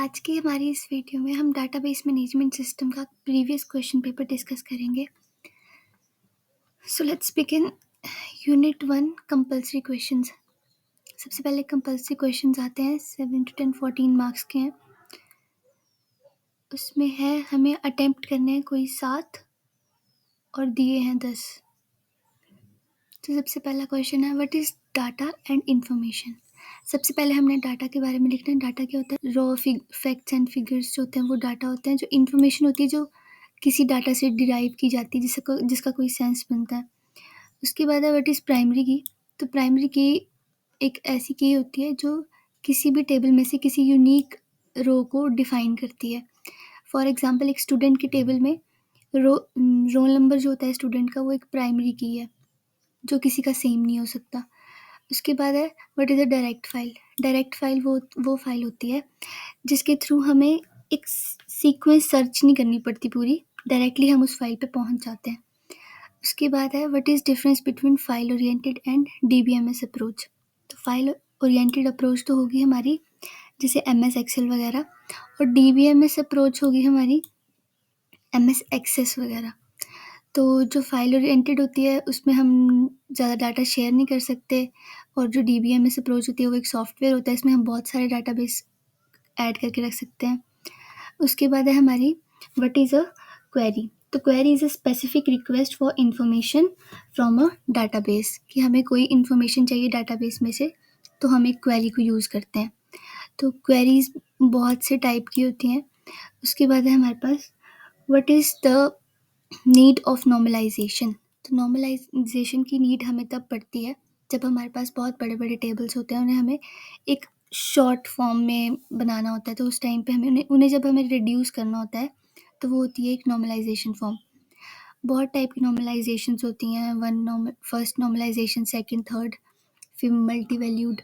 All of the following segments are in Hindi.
आज की हमारी इस वीडियो में हम डाटाबेस मैनेजमेंट सिस्टम का प्रीवियस क्वेश्चन पेपर डिस्कस करेंगे। So let's begin. Unit 1 compulsory questions. सबसे पहले कंपल्सरी क्वेश्चंस आते हैं 7 to 10 14 मार्क्स के हैं। उसमें है हमें अटेम्प्ट करने हैं कोई 7 और दिए हैं 10। तो सबसे पहला क्वेश्चन है what is data and information. सबसे पहले हमने डाटा के बारे में लिखना है। डाटा क्या होता है? रॉ फैक्ट्स एंड फिगर्स जो होते हैं वो डाटा होते हैं। जो इन्फॉर्मेशन होती है जो किसी डाटा से डिराइव की जाती है जिसका कोई सेंस बनता है। उसके बाद है व्हाट इज़ प्राइमरी की। तो प्राइमरी की एक ऐसी की होती है जो किसी भी टेबल में से किसी यूनिक रो को डिफाइन करती है। फॉर एग्जांपल एक स्टूडेंट की टेबल में रोल नंबर जो होता है स्टूडेंट का वो एक प्राइमरी की है जो किसी का सेम नहीं हो सकता। उसके बाद है what is a direct file. Direct file वो फाइल होती है जिसके थ्रू हमें एक सीक्वेंस सर्च नहीं करनी पड़ती पूरी, डायरेक्टली हम उस फाइल पे पहुंच जाते हैं। उसके बाद है what is difference between file oriented and DBMS approach. तो फाइल ओरिएंटेड अप्रोच तो होगी हमारी जैसे एमएस एक्सेल वगैरह, और डीबीएमएस अप्रोच होगी हमारी एमएस एक्सेस वगैरह। तो जो फाइल ओरिएंटेड होती है उसमें हम ज़्यादा डाटा शेयर नहीं कर सकते, और जो डीबीएमएस अप्रोच होती है वो एक सॉफ्टवेयर होता है, इसमें हम बहुत सारे डाटाबेस ऐड करके रख सकते हैं। उसके बाद है हमारी व्हाट इज़ अ क्वेरी। तो query is a specific request for information from a database, कि हमें कोई इन्फॉर्मेशन चाहिए डाटाबेस में से तो हम एक क्वेरी को यूज़ करते हैं। तो क्वेरीज बहुत से टाइप की होती हैं। उसके बाद है हमारे पास what is the need of normalization. तो नॉर्मलाइजेशन की नीड हमें तब पड़ती है जब हमारे पास बहुत बड़े बड़े टेबल्स होते हैं, उन्हें हमें एक शॉर्ट फॉर्म में बनाना होता है। तो उस टाइम पे हमें उन्हें जब हमें रिड्यूस करना होता है तो वो होती है एक नॉर्मलाइजेशन फॉर्म। बहुत टाइप की नॉर्मलाइजेशंस होती हैं, फर्स्ट नॉर्मलाइजेशन, सेकंड, थर्ड, फिर मल्टी वैल्यूड।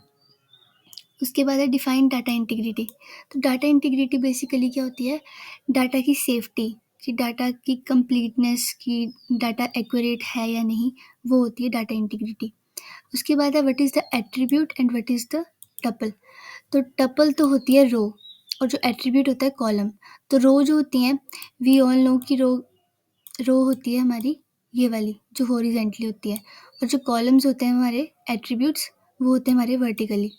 उसके बाद है डिफाइंड डाटा इंटीग्रिटी। तो डाटा इंटीग्रिटी बेसिकली क्या होती है? डाटा की सेफ्टी, कि डाटा की कंप्लीटनेस, की डाटा एक्यूरेट है या नहीं, वो होती है डाटा इंटीग्रिटी। उसके बाद है what is the attribute and what is the tuple. तो टपल तो होती है रो, और जो एट्रीब्यूट होता है कॉलम। तो रो जो होती हैं, वी ऑल नो कि रो होती है हमारी ये वाली जो हॉरिजेंटली होती है, और जो कॉलम्स होते हैं हमारे एट्रीब्यूट्स वो होते हैं हमारे वर्टिकली।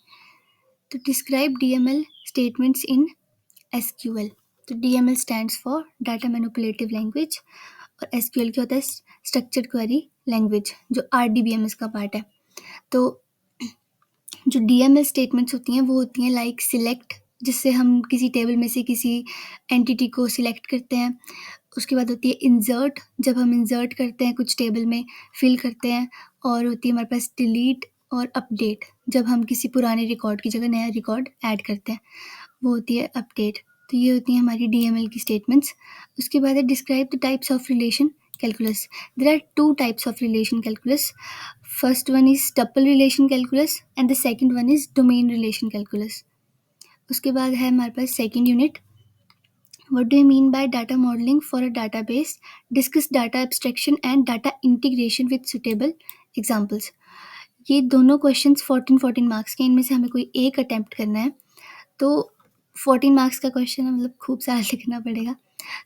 तो describe DML statements in SQL. तो DML stands for data manipulative language, और एसक्यूएल क्या होता है? स्ट्रक्चर्ड क्वेरी लैंग्वेज, जो आरडीबीएमएस का पार्ट है। तो जो डीएमएल स्टेटमेंट्स होती हैं वो होती हैं लाइक सिलेक्ट, जिससे हम किसी टेबल में से किसी एंटिटी को सिलेक्ट करते हैं। उसके बाद होती है इंसर्ट, जब हम इंसर्ट करते हैं कुछ टेबल में, फिल करते हैं। और होती है हमारे पास डिलीट और अपडेट, जब हम किसी पुराने रिकॉर्ड की जगह नया रिकॉर्ड ऐड करते हैं, वो होती है अपडेट। तो ये होती हैं हमारी डीएमएल की स्टेटमेंट्स। उसके बाद है describe the types of relation calculus. There are two types of relation calculus. First one is tuple relation calculus and the second one is domain relation calculus. उसके बाद है हमारे पास second unit What do you mean by data modeling for a database? Discuss data abstraction and data integration with suitable examples. ये दोनों क्वेश्चंस 14 मार्क्स के, इनमें से हमें कोई एक अटेम्प्ट करना है। तो 14 मार्क्स का क्वेश्चन है, मतलब खूब सारा लिखना पड़ेगा।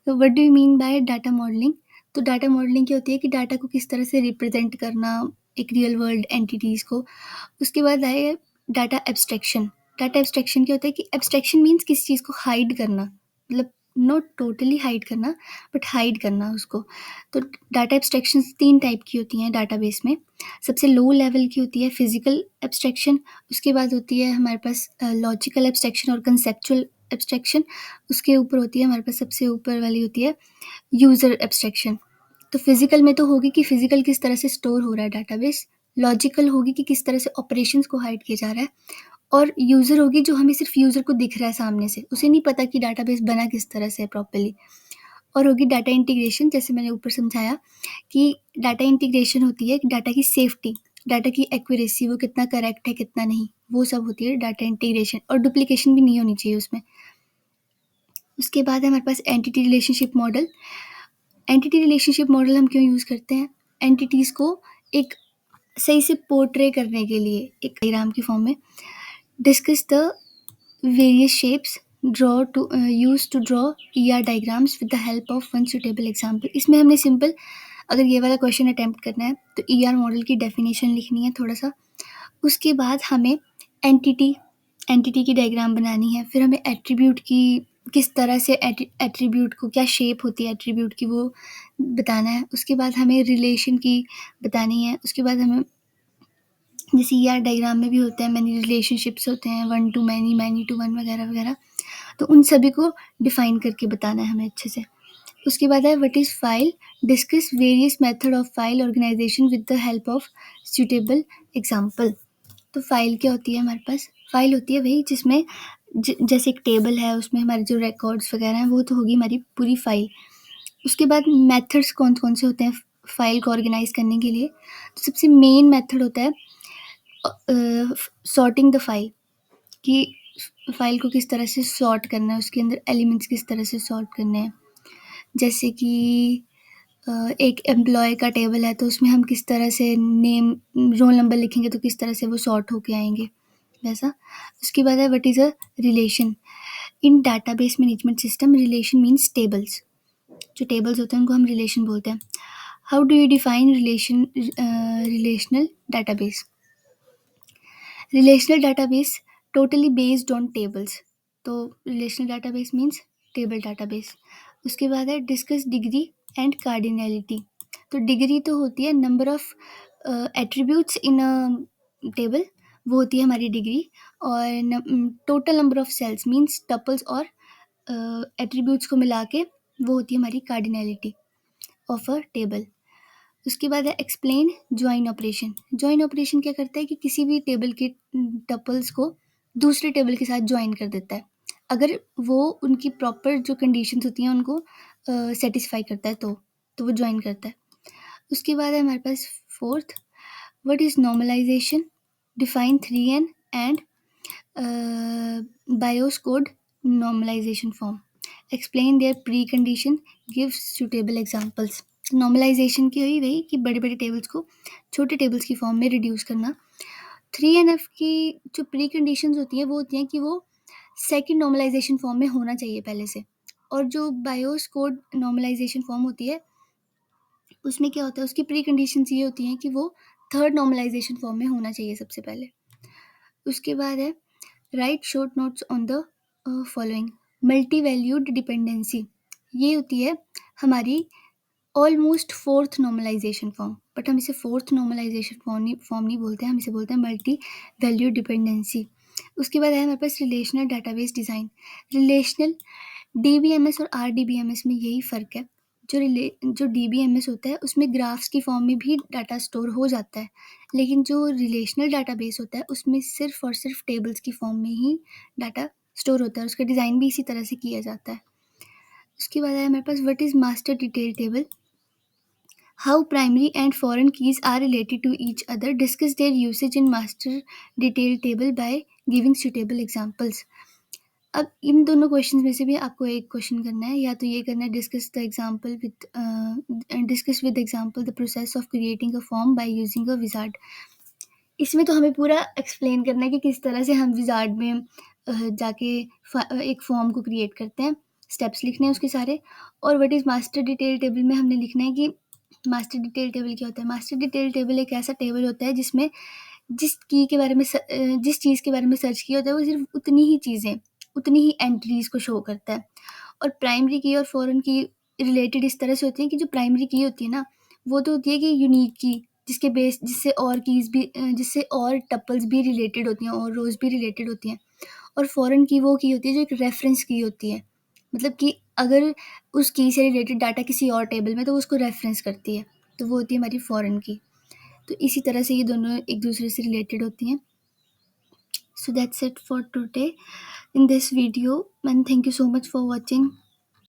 तो what do you mean by data modelling. तो डाटा मॉडलिंग क्या होती है कि डाटा को किस तरह से रिप्रेजेंट करना एक रियल वर्ल्ड एंटिटीज़ को। उसके बाद आए डाटा एब्स्ट्रैक्शन। डाटा एब्स्ट्रैक्शन क्या होता है कि एब्स्ट्रैक्शन मीन्स किसी चीज़ को हाइड करना, मतलब नॉट टोटली हाइड करना बट हाइड करना उसको। तो डाटा एब्स्ट्रैक्शन 3 टाइप की होती हैं डाटाबेस में। सबसे लो लेवल की होती है फिजिकल एब्स्ट्रैक्शन, उसके बाद होती है हमारे पास लॉजिकल एब्स्ट्रैक्शन और कंसेप्चुअल एब्स्ट्रैक्शन, उसके ऊपर होती है हमारे पास सबसे ऊपर वाली होती है यूज़र एब्स्ट्रैक्शन। तो फिजिकल में तो होगी कि फिजिकल किस तरह से स्टोर हो रहा है डाटाबेस, लॉजिकल होगी कि किस तरह से ऑपरेशंस को हाइड किया जा रहा है, और यूज़र होगी जो हमें सिर्फ यूज़र को दिख रहा है सामने से, उसे नहीं पता कि डाटाबेस बना किस तरह से है प्रॉपर्ली। और होगी डाटा इंटीग्रेशन, जैसे मैंने ऊपर समझाया कि डाटा इंटीग्रेशन होती है डाटा की सेफ्टी, डाटा की एक्यूरेसी, वो कितना करेक्ट है कितना नहीं, वो सब होती है डाटा इंटीग्रेशन। और डुप्लीकेशन भी नहीं होनी चाहिए उसमें। उसके बाद है हमारे पास entity relationship model. Entity relationship model हम क्यों यूज़ करते हैं? एंटिटीज़ को एक सही से पोर्ट्रे करने के लिए एक डायग्राम की फॉर्म में। Discuss the various shapes use to draw ER diagrams with the help of one suitable example. इसमें हमने सिंपल, अगर ये वाला क्वेश्चन अटैम्प्ट करना है तो ER मॉडल की डेफिनेशन लिखनी है थोड़ा सा, उसके बाद हमें एंटिटी की डायग्राम बनानी है, फिर हमें एट्रीब्यूट की किस तरह से एट्रीब्यूट को क्या शेप होती है एट्रीब्यूट की वो बताना है, उसके बाद हमें रिलेशन की बतानी है, उसके बाद हमें जैसे ER डायग्राम में भी होते हैं मैनी रिलेशनशिप्स होते हैं, 1 to मैनी, मैनी टू 1 वगैरह वगैरह, तो उन सभी को डिफाइन करके बताना है हमें अच्छे से। उसके बाद है what is file, discuss various method of file organisation with the help of suitable example. तो फाइल क्या होती है हमारे पास, फाइल होती है वही जिसमें जैसे एक टेबल है उसमें हमारे जो रिकॉर्ड्स वगैरह हैं वो तो होगी हमारी पूरी फाइल। उसके बाद मेथड्स कौन कौन से होते हैं फाइल को ऑर्गेनाइज करने के लिए, तो सबसे मेन मेथड होता है सॉर्टिंग द फाइल, कि फाइल को किस तरह से सॉर्ट करना है, उसके अंदर एलिमेंट्स किस तरह से सॉर्ट करने हैं। जैसे कि एक एम्प्लॉय का टेबल है तो उसमें हम किस तरह से नेम रोल नंबर लिखेंगे तो किस तरह से वो सॉर्ट होके आएंगे वैसा। उसके बाद है what is a relation, in database management system relation means tables, जो टेबल्स होते हैं उनको हम रिलेशन बोलते हैं। How do you define relational database, relational database totally based on tables, तो relational database means table database. उसके बाद है डिस्कस डिग्री एंड कार्डिनैलिटी, तो डिग्री तो होती है number of attributes in a table, वो होती है हमारी डिग्री, और total number of sales means tuples और एट्रीब्यूट्स को मिला के वो होती है हमारी कार्डिनैलिटी ऑफ अ टेबल। उसके बाद है explain join operation, join operation क्या करता है कि किसी भी टेबल के टपल्स को दूसरे टेबल के साथ ज्वाइन कर देता है, अगर वो उनकी प्रॉपर जो कंडीशंस होती हैं उनको सेटिस्फाई करता है तो वो ज्वाइन करता है। उसके बाद है हमारे पास fourth, what is normalization, define 3n and Boyce Codd normalization form, explain their precondition, give suitable examples. Normalization की हुई वही कि बड़े बड़े टेबल्स को छोटे टेबल्स की फॉर्म में रिड्यूस करना। 3NF की जो प्री कंडीशंस होती हैं वो होती हैं कि वो सेकंड नॉर्मलाइजेशन फॉर्म में होना चाहिए पहले से, और जो बायोस कोड नॉर्मलाइजेशन फॉर्म होती है उसमें क्या होता है उसकी प्री कंडीशंस ये होती हैं कि वो थर्ड नॉर्मलाइजेशन फॉर्म में होना चाहिए सबसे पहले। उसके बाद है write short notes on the following, multi valued dependency, ये होती है हमारी almost fourth normalisation form, but हम इसे फोर्थ नॉर्मलाइजेशन फॉर्म नहीं बोलते हैं, हम इसे बोलते हैं मल्टी वैल्यू डिपेंडेंसी। उसके बाद है हमारे पास relational database design, relational DBMS और RDBMS में यही फ़र्क है, जो DBMS होता है उसमें ग्राफ्स की फॉर्म में भी डाटा स्टोर हो जाता है, लेकिन जो रिलेशनल डाटाबेस होता है उसमें सिर्फ और सिर्फ टेबल्स की फॉर्म में ही डाटा स्टोर होता है, उसका डिज़ाइन भी इसी तरह से किया जाता है। उसके बाद है हमारे पास what is master detail table, how primary and foreign keys are related to each other, discuss their usage in master detail table by giving suitable examples। अब इन दोनों क्वेश्चंस में से भी आपको एक क्वेश्चन करना है, या तो ये करना है discuss with example the process of creating a form by using a wizard. इसमें तो हमें पूरा एक्सप्लेन करना है कि किस तरह से हम विजार्ड में जाके एक फॉर्म को क्रिएट करते हैं, स्टेप्स लिखने हैं उसके सारे। और what is master detail table में हमने लिखना है कि मास्टर डिटेल टेबल क्या होता है। मास्टर डिटेल टेबल एक ऐसा टेबल होता है जिसमें जिस जिस चीज़ के बारे में सर्च किया होता है वो सिर्फ उतनी ही चीज़ें, उतनी ही एंट्रीज़ को शो करता है। और प्राइमरी की और फॉरेन की रिलेटेड इस तरह से होती है कि जो प्राइमरी की होती है ना वो तो होती है कि यूनिक की, जिससे और कीज़ भी जिससे और टपल्स भी रिलेटेड होती हैं और रोज़ भी रिलेटेड होती हैं। और फॉरेन की वो की होती है जो एक रेफरेंस की होती है, मतलब कि अगर उस की से रिलेटेड डाटा किसी और टेबल में तो वो उसको रेफरेंस करती है, तो वो होती है हमारी फॉरेन की। तो इसी तरह से ये दोनों एक दूसरे से रिलेटेड होती हैं। So that's it for today in this video, and thank you so much for watching.